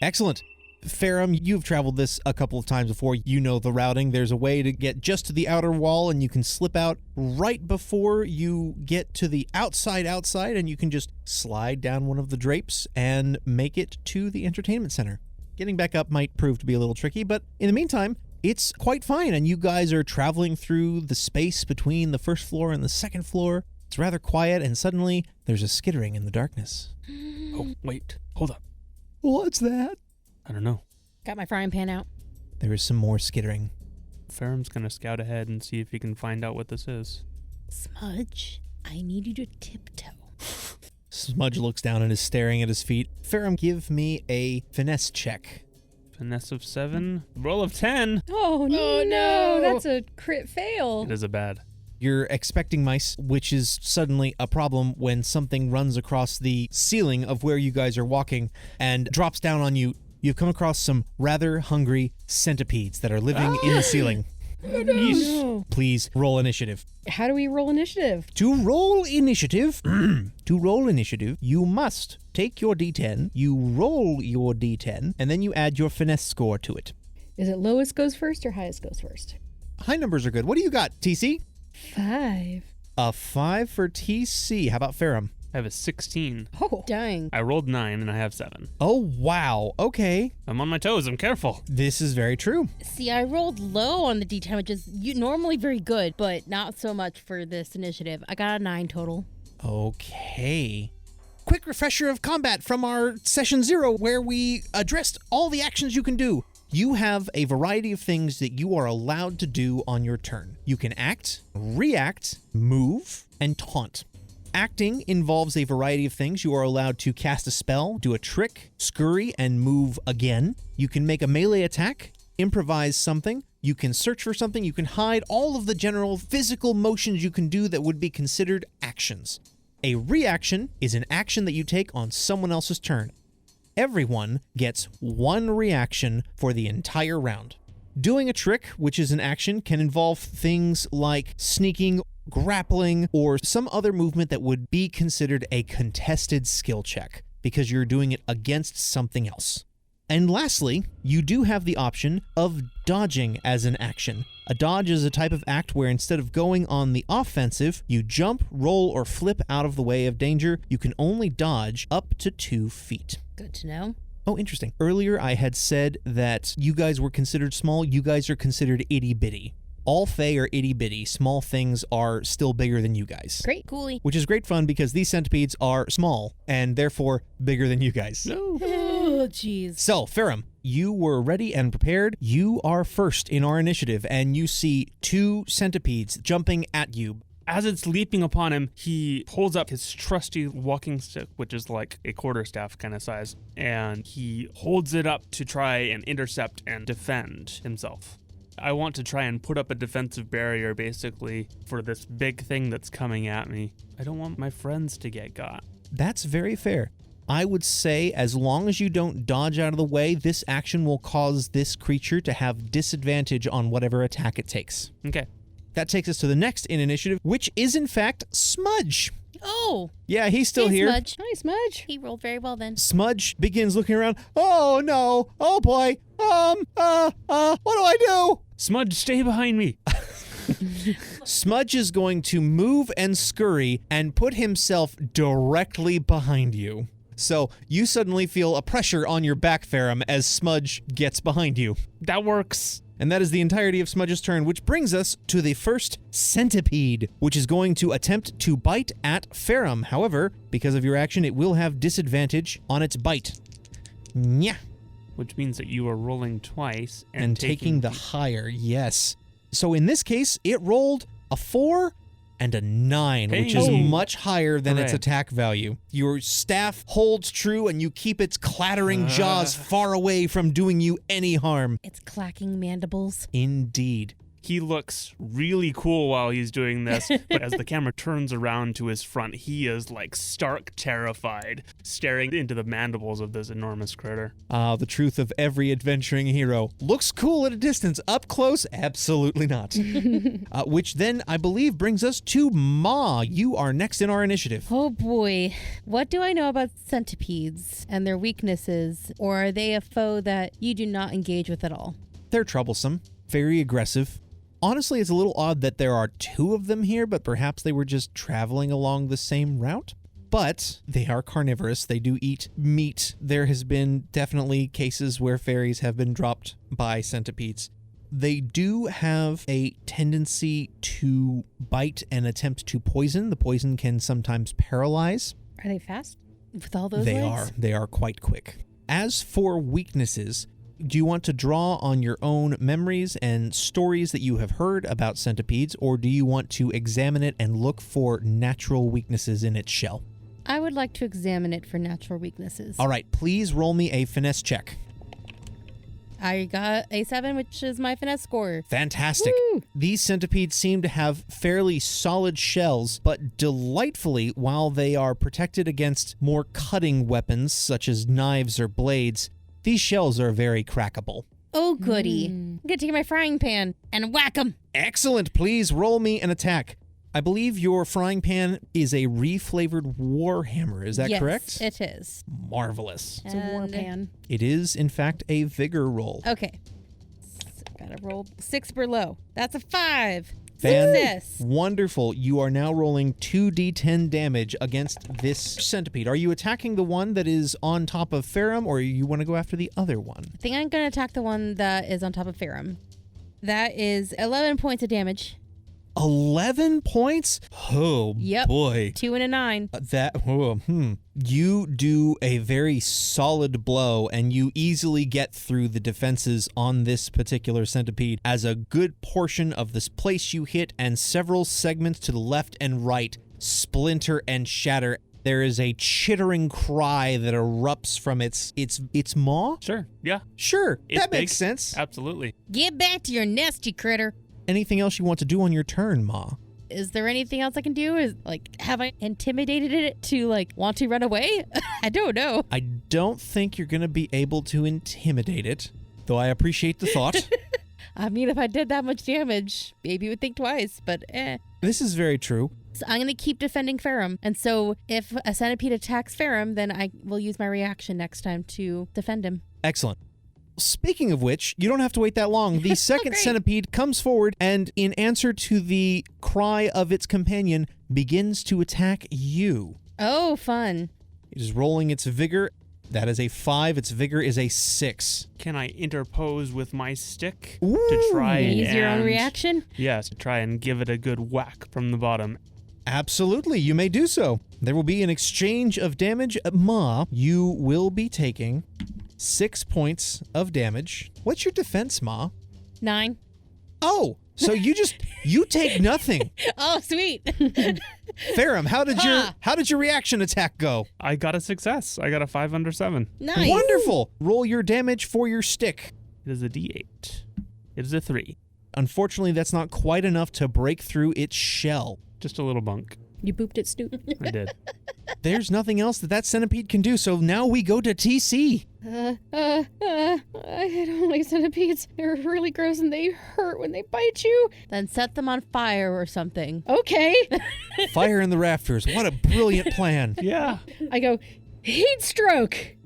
A: Excellent. Ferrum, you've traveled this a couple of times before. You know the routing. There's a way to get just to the outer wall, and you can slip out right before you get to the outside, and you can just slide down one of the drapes and make it to the entertainment center. Getting back up might prove to be a little tricky, but in the meantime, it's quite fine, and you guys are traveling through the space between the first floor and the second floor. It's rather quiet, and suddenly there's a skittering in the darkness.
C: Oh, wait. Hold up.
A: What's that?
C: I don't know.
D: Got my frying pan out.
A: There is some more skittering.
C: Ferrum's going to scout ahead and see if he can find out what this is.
D: Smudge, I need you to tiptoe.
A: Smudge looks down and is staring at his feet. Ferrum, give me a finesse check.
C: Finesse of 7. Roll of 10.
B: Oh, no, that's a crit fail.
C: It is a bad.
A: You're expecting mice, which is suddenly a problem when something runs across the ceiling of where you guys are walking and drops down on you. You've come across some rather hungry centipedes that are living in the ceiling.
B: No.
A: Please roll initiative.
B: How do we roll initiative?
A: To roll initiative, you must take your D10, you roll your D10, and then you add your finesse score to it.
B: Is it lowest goes first or highest goes first?
A: High numbers are good. What do you got, TC?
B: 5.
A: A 5 for TC. How about Ferrum?
C: I have a 16.
B: Oh,
D: Dang.
C: I rolled 9 and I have 7.
A: Oh, wow. Okay.
C: I'm on my toes. I'm careful.
A: This is very true.
D: See, I rolled low on the D10, which is normally very good, but not so much for this initiative. I got a 9 total.
A: Okay. Quick refresher of combat from our session 0 where we addressed all the actions you can do. You have a variety of things that you are allowed to do on your turn. You can act, react, move, and taunt. Acting involves a variety of things. You are allowed to cast a spell, do a trick, scurry, and move again. You can make a melee attack, improvise something, you can search for something, you can hide, all of the general physical motions you can do that would be considered actions. A reaction is an action that you take on someone else's turn. Everyone gets one reaction for the entire round. Doing a trick, which is an action, can involve things like sneaking, grappling, or some other movement that would be considered a contested skill check because you're doing it against something else. And lastly, you do have the option of dodging as an action. A dodge is a type of act where instead of going on the offensive, you jump, roll, or flip out of the way of danger. You can only dodge up to 2 feet.
D: Good to know.
A: Oh, interesting. Earlier I had said that you guys were considered small. You guys are considered itty-bitty. All Fae are itty-bitty. Small things are still bigger than you guys.
B: Great.
D: Coolie.
A: Which is great fun because these centipedes are small and therefore bigger than you guys.
C: No.
D: Oh, jeez.
A: So, Ferrum, you were ready and prepared. You are first in our initiative and you see 2 centipedes jumping at you.
C: As it's leaping upon him, he pulls up his trusty walking stick, which is like a quarterstaff kind of size, and he holds it up to try and intercept and defend himself. I want to try and put up a defensive barrier, basically, for this big thing that's coming at me. I don't want my friends to get got.
A: That's very fair. I would say as long as you don't dodge out of the way, this action will cause this creature to have disadvantage on whatever attack it takes.
C: Okay.
A: That takes us to the next in initiative, which is in fact Smudge.
D: Oh.
A: Yeah, he's still
D: Hey,
A: here.
D: Smudge.
B: Hi, Smudge.
D: He rolled very well then.
A: Smudge begins looking around. Oh no! Oh boy! What do I do?
C: Smudge, stay behind me.
A: Smudge is going to move and scurry and put himself directly behind you. So you suddenly feel a pressure on your back, Ferrum, as Smudge gets behind you.
C: That works.
A: And that is the entirety of Smudge's turn, which brings us to the first centipede, which is going to attempt to bite at Ferrum. However, because of your action, it will have disadvantage on its bite. Nya.
C: Which means that you are rolling twice
A: And taking the higher, yes. So in this case, it rolled a 4 and a 9, which is
C: Hey.
A: much higher than its
C: Hooray.
A: attack value. Your staff holds true and you keep its clattering jaws far away from doing you any harm.
D: It's clacking mandibles.
A: Indeed.
C: He looks really cool while he's doing this, but as the camera turns around to his front, he is like stark terrified, staring into the mandibles of this enormous critter.
A: The truth of every adventuring hero. Looks cool at a distance. Up close, absolutely not. Which then, I believe, brings us to Ma. You are next in our initiative.
D: Oh boy. What do I know about centipedes and their weaknesses? Or are they a foe that you do not engage with at all?
A: They're troublesome, very aggressive. Honestly, it's a little odd that there are 2 of them here, but perhaps they were just traveling along the same route. But they are carnivorous. They do eat meat. There has been definitely cases where fairies have been dropped by centipedes. They do have a tendency to bite and attempt to poison. The poison can sometimes paralyze.
B: Are they fast?
D: With all those
A: They
D: legs?
A: are. They are quite quick. As for weaknesses, do you want to draw on your own memories and stories that you have heard about centipedes, or do you want to examine it and look for natural weaknesses in its shell?
D: I would like to examine it for natural weaknesses.
A: All right, please roll me a finesse check.
D: I got a 7, which is my finesse score.
A: Fantastic.
B: Woo!
A: These centipedes seem to have fairly solid shells, but delightfully, while they are protected against more cutting weapons such as knives or blades, these shells are very crackable.
D: Oh, goody. I'm going to take my frying pan and whack 'em.
A: Excellent. Please roll me an attack. I believe your frying pan is a reflavored warhammer. Is that
D: yes,
A: correct?
D: It is.
A: Marvelous.
B: It's a war pan.
A: It is, in fact, a vigor roll.
D: Okay. Gotta roll 6 below. That's a 5.
A: Fan-
D: Success.
A: Wonderful. You are now rolling 2d10 damage against this centipede. Are you attacking the one that is on top of Ferrum, or you want to go after the other one?
D: I think I'm going to attack the one that is on top of Ferrum. That is 11 points of damage.
A: 11 points? Oh,
D: Yep.
A: boy.
D: 2 and a 9.
A: You do a very solid blow, and you easily get through the defenses on this particular centipede, as a good portion of this place you hit and several segments to the left and right splinter and shatter. There is a chittering cry that erupts from its maw?
C: Sure. Yeah.
A: Sure,
C: It's
A: that makes
C: big.
A: sense.
C: Absolutely.
D: Get back to your nest, you critter.
A: Anything else you want to do on your turn, Ma?
D: Is there anything else I can do? Have I intimidated it to, want to run away? I don't know.
A: I don't think you're going to be able to intimidate it, though I appreciate the thought.
D: I mean, if I did that much damage, maybe you would think twice, but
A: This is very true.
D: So I'm going to keep defending Ferrum. And so if a centipede attacks Ferrum, then I will use my reaction next time to defend him.
A: Excellent. Speaking of which, you don't have to wait that long. The second
D: Great.
A: centipede comes forward and, in answer to the cry of its companion, begins to attack you.
D: Oh, fun.
A: It is rolling its vigor. That is a 5. Its vigor is a 6.
C: Can I interpose with my stick
A: Ooh.
C: to try
D: Use your own
C: and-
D: reaction?
C: Yes, to try and give it a good whack from the bottom.
A: Absolutely, you may do so. There will be an exchange of damage. Ma, you will be taking 6 points of damage. What's your defense, Ma?
D: 9.
A: Oh, so you take nothing.
D: Oh, sweet.
A: Ferrum, how did your reaction attack go?
C: I got a success. I got a 5 under 7.
D: Nice.
A: Wonderful. Roll your damage for your stick.
C: It is a D8. It is a 3.
A: Unfortunately, that's not quite enough to break through its shell.
C: Just a little bunk.
B: You booped it, Snoop.
C: I did.
A: There's nothing else that centipede can do, so now we go to TC.
B: I don't like centipedes. They're really gross and they hurt when they bite you.
D: Then set them on fire or something.
B: Okay.
A: Fire in the rafters. What a brilliant plan.
C: Yeah.
B: I go, heat stroke.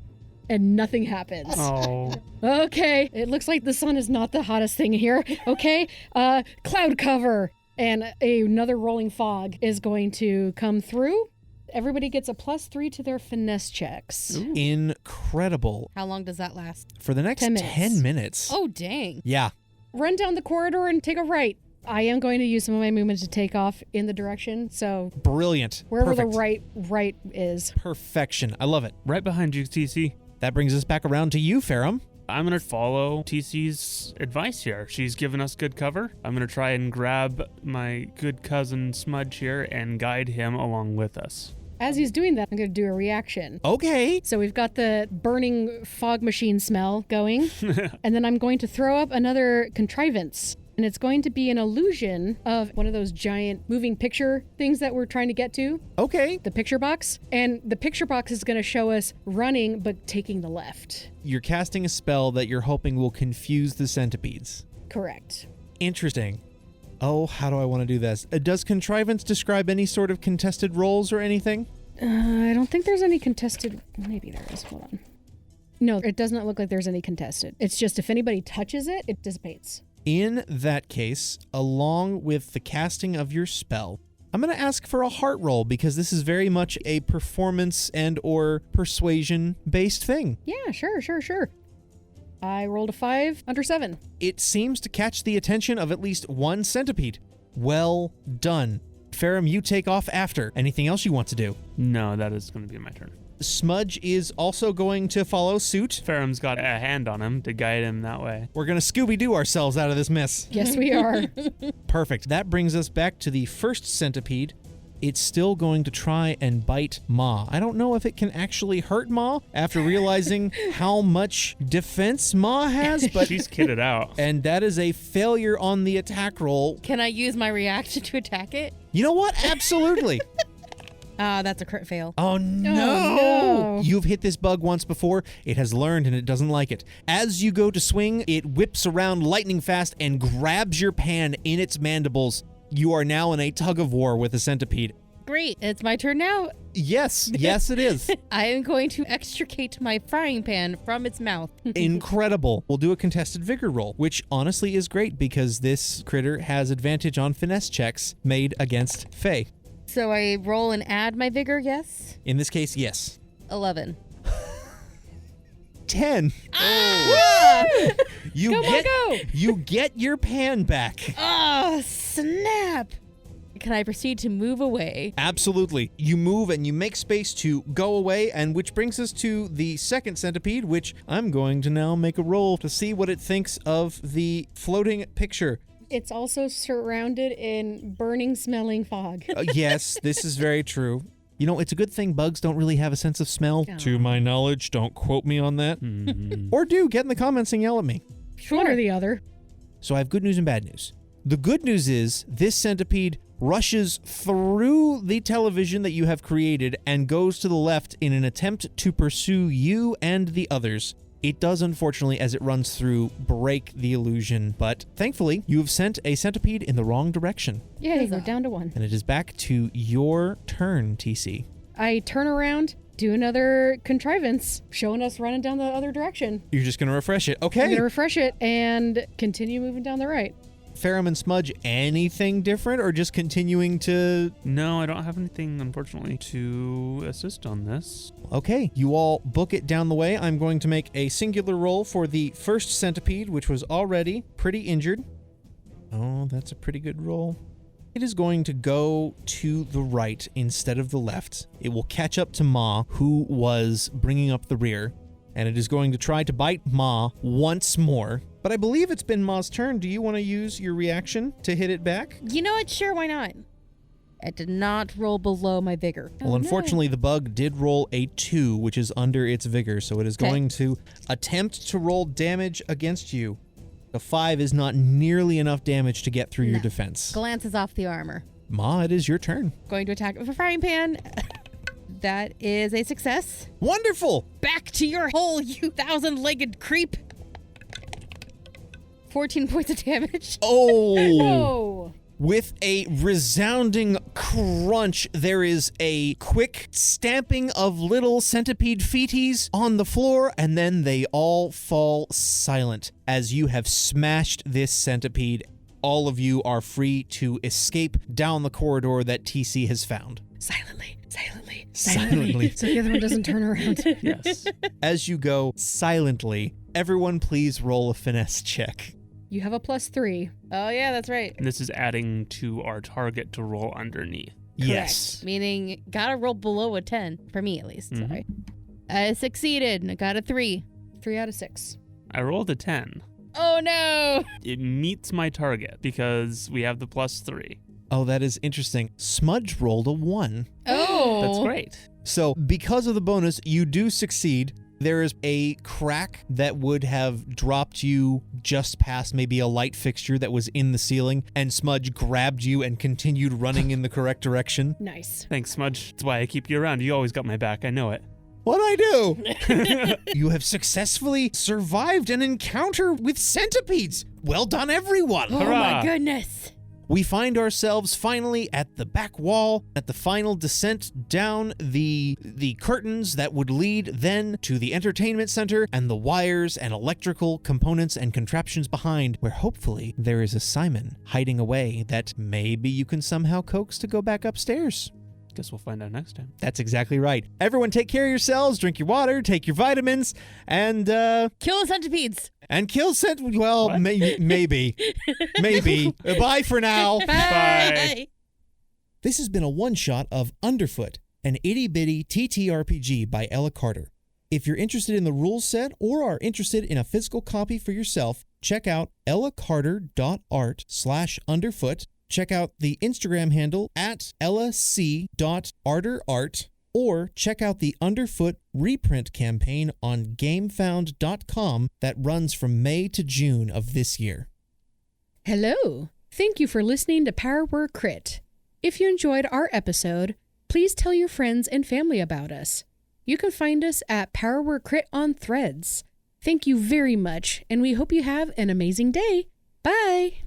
B: And nothing happens.
C: Oh.
B: Okay. It looks like the sun is not the hottest thing here. Okay. Cloud cover. And another rolling fog is going to come through. Everybody gets a +3 to their finesse checks.
C: Ooh.
A: Incredible.
D: How long does that last?
A: For the next
B: 10 minutes.
A: 10 minutes.
D: Oh, dang.
A: Yeah.
B: Run down the corridor and take a right. I am going to use some of my movement to take off in the direction. So
A: Brilliant.
B: wherever
A: Perfect.
B: the right is.
A: Perfection. I love it.
C: Right behind you, TC.
A: That brings us back around to you, Ferrum.
C: I'm going to follow TC's advice here. She's given us good cover. I'm going to try and grab my good cousin Smudge here and guide him along with us.
B: As he's doing that, I'm going to do a reaction.
A: Okay.
B: So we've got the burning fog machine smell going, and then I'm going to throw up another contrivance. And it's going to be an illusion of one of those giant moving picture things that we're trying to get to,
A: Okay.
B: the picture box. And the picture box is going to show us running, but taking the left.
A: You're casting a spell that you're hoping will confuse the centipedes.
B: Correct.
A: Interesting. Oh, how do I want to do this? Does contrivance describe any sort of contested roles or anything?
B: I don't think there's any contested. Maybe there is. Hold on. No, it does not look like there's any contested. It's just if anybody touches it, it dissipates.
A: In that case, along with the casting of your spell, I'm going to ask for a heart roll because this is very much a performance and or persuasion based thing.
B: Yeah, sure. I rolled a 5 under 7.
A: It seems to catch the attention of at least one centipede. Well done. Ferrum, you take off after. Anything else you want to do?
C: No, that is going to be my turn.
A: Smudge is also going to follow suit.
C: Ferrum's got a hand on him to guide him that way.
A: We're going to Scooby-Doo ourselves out of this mess.
B: Yes, we are.
A: Perfect. That brings us back to the first centipede. It's still going to try and bite Ma. I don't know if it can actually hurt Ma after realizing how much defense Ma has, but
C: She's kitted out.
A: and that is a failure on the attack roll.
D: Can I use my reaction to attack it?
A: You know what? Absolutely.
D: That's a crit fail.
A: Oh no.
B: no.
A: You've hit this bug once before. It has learned and it doesn't like it. As you go to swing, it whips around lightning fast and grabs your pan in its mandibles. You are now in a tug of war with the centipede.
D: Great. It's my turn now.
A: Yes, it is.
D: I am going to extricate my frying pan from its mouth.
A: Incredible. We'll do a contested vigor roll, which honestly is great because this critter has advantage on finesse checks made against Fae.
D: So I roll and add my vigor, yes?
A: In this case, yes.
D: 11.
A: 10. You
B: Come on,
A: get
B: go.
A: you get your pan back.
D: Oh, snap. Can I proceed to move away?
A: Absolutely. You move and you make space to go away, and which brings us to the second centipede, which I'm going to now make a roll to see what it thinks of the floating picture.
B: It's also surrounded in burning, smelling fog.
A: Yes, this is very true. You know, it's a good thing bugs don't really have a sense of smell.
B: Oh.
A: To my knowledge, don't quote me on that. Or do, get in the comments and yell at me.
B: One or the other.
A: So I have good news and bad news. The good news is this centipede rushes through the television that you have created and goes to the left in an attempt to pursue you and the others. It does, unfortunately, as it runs through, break the illusion, but thankfully, you have sent a centipede in the wrong direction.
B: Yay, we're down to 1.
A: And it is back to your turn, TC.
B: I turn around, do another contrivance, showing us running down the other direction.
A: You're just going to refresh it.
B: I'm
A: Okay.
B: going to refresh it and continue moving down the right.
A: Ferrum and Smudge, anything different or just continuing to...
C: No, I don't have anything, unfortunately, to assist on this.
A: Okay, you all book it down the way. I'm going to make a singular roll for the first centipede, which was already pretty injured. Oh, that's a pretty good roll. It is going to go to the right instead of the left. It will catch up to Ma, who was bringing up the rear, and it is going to try to bite Ma once more. But I believe it's been Ma's turn. Do you want to use your reaction to hit it back?
D: You know what? Sure, why not? I did not roll below my vigor.
A: Well, unfortunately, the bug did roll a 2, which is under its vigor, so it is going to attempt to roll damage against you. A 5 is not nearly enough damage to get through your defense.
D: Glances off the armor.
A: Ma, it is your turn.
D: Going to attack with a frying pan. That is a success.
A: Wonderful!
D: Back to your hole, you 1,000-legged creep. 14 points of damage.
A: Oh!
B: Oh!
A: With a resounding crunch, there is a quick stamping of little centipede feeties on the floor, and then they all fall silent as you have smashed this centipede. All of you are free to escape down the corridor that TC has found.
B: Silently.
A: Silently.
B: So the other one doesn't turn around.
C: Yes.
A: As you go silently, everyone please roll a finesse check.
B: You have a +3.
D: Oh, yeah, that's right.
C: And this is adding to our target to roll underneath.
A: Yes.
D: Meaning, gotta roll below a 10. For me, at least.
C: Mhm.
D: Sorry. I succeeded, and I got a 3.
B: 3 out of 6.
C: I rolled a 10.
D: Oh, no!
C: It meets my target because we have the +3.
A: Oh, that is interesting. Smudge rolled a 1.
D: Oh!
C: That's great.
A: So, because of the bonus, you do succeed. There is a crack that would have dropped you just past maybe a light fixture that was in the ceiling, and Smudge grabbed you and continued running in the correct direction.
B: Nice.
C: Thanks, Smudge. That's why I keep you around. You always got my back. I know it.
A: What'd I do? You have successfully survived an encounter with centipedes. Well done, everyone.
D: Oh,
C: Hurrah.
D: my goodness.
A: We find ourselves finally at the back wall, at the final descent down the curtains that would lead then to the entertainment center and the wires and electrical components and contraptions behind, where hopefully there is a Simon hiding away that maybe you can somehow coax to go back upstairs.
C: Guess we'll find out next time.
A: That's exactly right. Everyone take care of yourselves, drink your water, take your vitamins, and
D: Kill the centipedes.
A: kill well, maybe. Maybe. Bye for now.
C: Bye.
A: This has been a one-shot of Underfoot, an itty-bitty TTRPG by Ella Carter. If you're interested in the rules set or are interested in a physical copy for yourself, check out ellacarter.art/underfoot. Check out the Instagram handle at ellac.arterart, or check out the Underfoot reprint campaign on gamefound.com that runs from May to June of this year.
B: Hello. Thank you for listening to Power Word Crit. If you enjoyed our episode, please tell your friends and family about us. You can find us at Power Word Crit on Threads. Thank you very much, and we hope you have an amazing day. Bye.